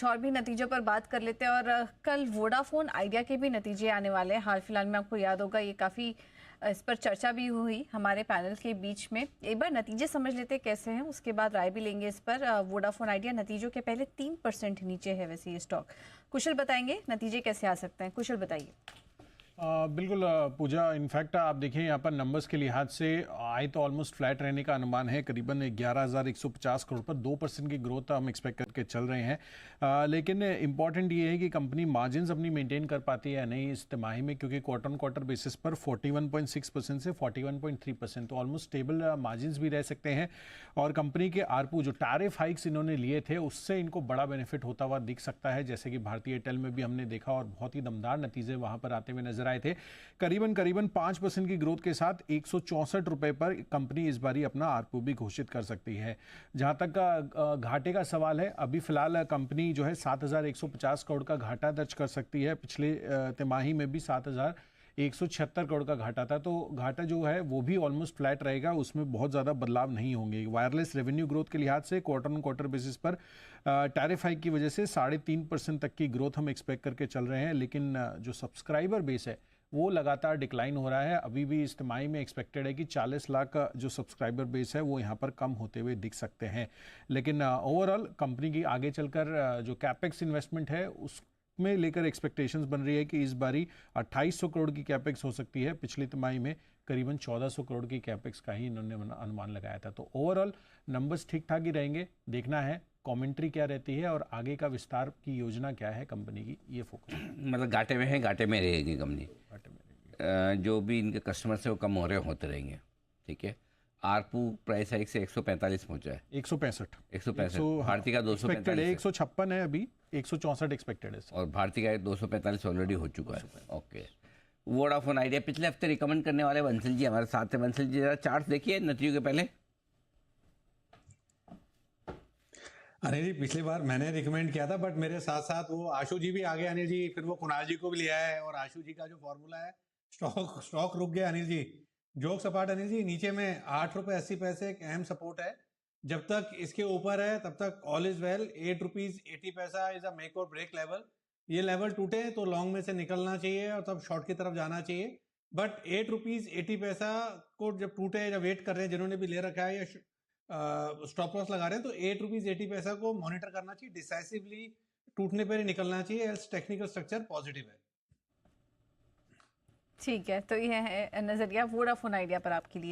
और भी नतीजों पर बात कर लेते हैं। और कल वोडाफोन आइडिया के भी नतीजे आने वाले हैं। हाल फिलहाल में आपको याद होगा ये काफ़ी इस पर चर्चा भी हुई हमारे पैनल के बीच में। एक बार नतीजे समझ लेते हैं कैसे हैं, उसके बाद राय भी लेंगे इस पर। वोडाफोन आइडिया नतीजों के पहले 3% नीचे है वैसे ये स्टॉक। कुशल बताएंगे नतीजे कैसे आ सकते हैं। कुशल बताइए। बिल्कुल पूजा, इनफैक्ट आप देखिए यहाँ पर नंबर्स के लिहाज से आए तो ऑलमोस्ट फ्लैट रहने का अनुमान है, करीबन 11,150 करोड़ पर 2% की ग्रोथ हम एक्सपेक्ट करके चल रहे हैं। लेकिन इम्पॉर्टेंट ये है कि कंपनी मार्जिन्स अपनी मेंटेन कर पाती है या नहीं इस तिमाही में, क्योंकि क्वार्टर ऑन क्वार्टर बेसिस पर 41.6% से 41.3%, तो ऑलमोस्ट स्टेबल मार्जिन्स भी रह सकते हैं। और कंपनी के आरपू जो टैरिफ हाइक्स इन्होंने लिए थे उससे इनको बड़ा बेनिफिट होता हुआ दिख सकता है, जैसे कि भारतीय एयरटेल में भी हमने देखा और बहुत ही दमदार नतीजे वहां पर आते हुए नजर आए थे। करीबन 5% की ग्रोथ के साथ 164 रुपए पर कंपनी इस बारी अपना आरपू भी घोषित कर सकती है। जहां तक घाटे का सवाल है, अभी फिलहाल कंपनी जो है 7,150 करोड़ का घाटा दर्ज कर सकती है। पिछले तिमाही में भी 7,176 करोड़ का घाटा था, तो घाटा जो है वो भी ऑलमोस्ट फ्लैट रहेगा, उसमें बहुत ज़्यादा बदलाव नहीं होंगे। वायरलेस रेवेन्यू ग्रोथ के लिहाज से क्वार्टर ऑन क्वार्टर बेसिस पर टैरिफ हाइक की वजह से 3.5% तक की ग्रोथ हम एक्सपेक्ट करके चल रहे हैं। लेकिन जो सब्सक्राइबर बेस है वो लगातार डिक्लाइन हो रहा है। अभी भी इस तिमाही में एक्सपेक्टेड है कि 40 लाख का जो सब्सक्राइबर बेस है वो यहाँ पर कम होते हुए दिख सकते हैं। लेकिन ओवरऑल कंपनी की आगे चलकर जो कैपेक्स इन्वेस्टमेंट है उसमें लेकर एक्सपेक्टेशंस बन रही है कि इस बारी 2800 करोड़ की कैपेक्स हो सकती है। पिछली तिमाही में करीबन 1400 करोड़ की कैपेक्स का ही इन्होंने अनुमान लगाया था। तो ओवरऑल नंबर्स ठीक ठाक ही रहेंगे। देखना है कमेंट्री क्या रहती है और आगे का विस्तार की योजना क्या है कंपनी की, ये फोकस। मतलब घाटे में है, घाटे में रहेगी कंपनी। घाटे में रहेगी। जो भी इनके कस्टमर्स है वो कम हो रहे होते रहेंगे। ठीक है। आरपू प्राइस हाइक से 145 पहुंचा है। 165 भारती का 245 है। 156 है अभी, 164 एक्सपेक्टेड है और भारती का 245 ऑलरेडी हो चुका है। ओके। वोडाफोन आइडिया पिछले हफ्ते रिकमेंड करने वाले बंसल जी हमारे साथ हैं। बंसल जी जरा चार्ट देखिए नतीजों के पहले। अनिल जी, पिछली बार मैंने रिकमेंड किया था, बट मेरे साथ साथ वो आशु जी भी आ गए अनिल जी, फिर वो कुणाल जी को भी लिया है, और आशु जी का जो फॉर्मूला है, स्टॉक रुक गया अनिल जी। जोक सपाट अनिल जी, नीचे में 8 रुपए 80 पैसे एक अहम सपोर्ट है। जब तक इसके ऊपर है तब तक ऑल इज वेल। 8 रुपीज 80 पैसा इज अ मेक और ब्रेक लेवल। ये लेवल टूटे तो लॉन्ग में से निकलना चाहिए और तब शॉर्ट की तरफ जाना चाहिए। बट 8 रुपीज 80 पैसा को जब टूटे या वेट कर रहे हैं जिन्होंने भी ले रखा है या स्टॉप लॉस लगा रहे हैं, तो 8 रुपीज 80 पैसा को मॉनिटर करना चाहिए। डिसाइसिवली टूटने पर ही निकलना चाहिए, एल्स टेक्निकल स्ट्रक्चर पॉजिटिव है। ठीक है, तो ये है नजरिया वोडाफोन आइडिया पर आपके लिए।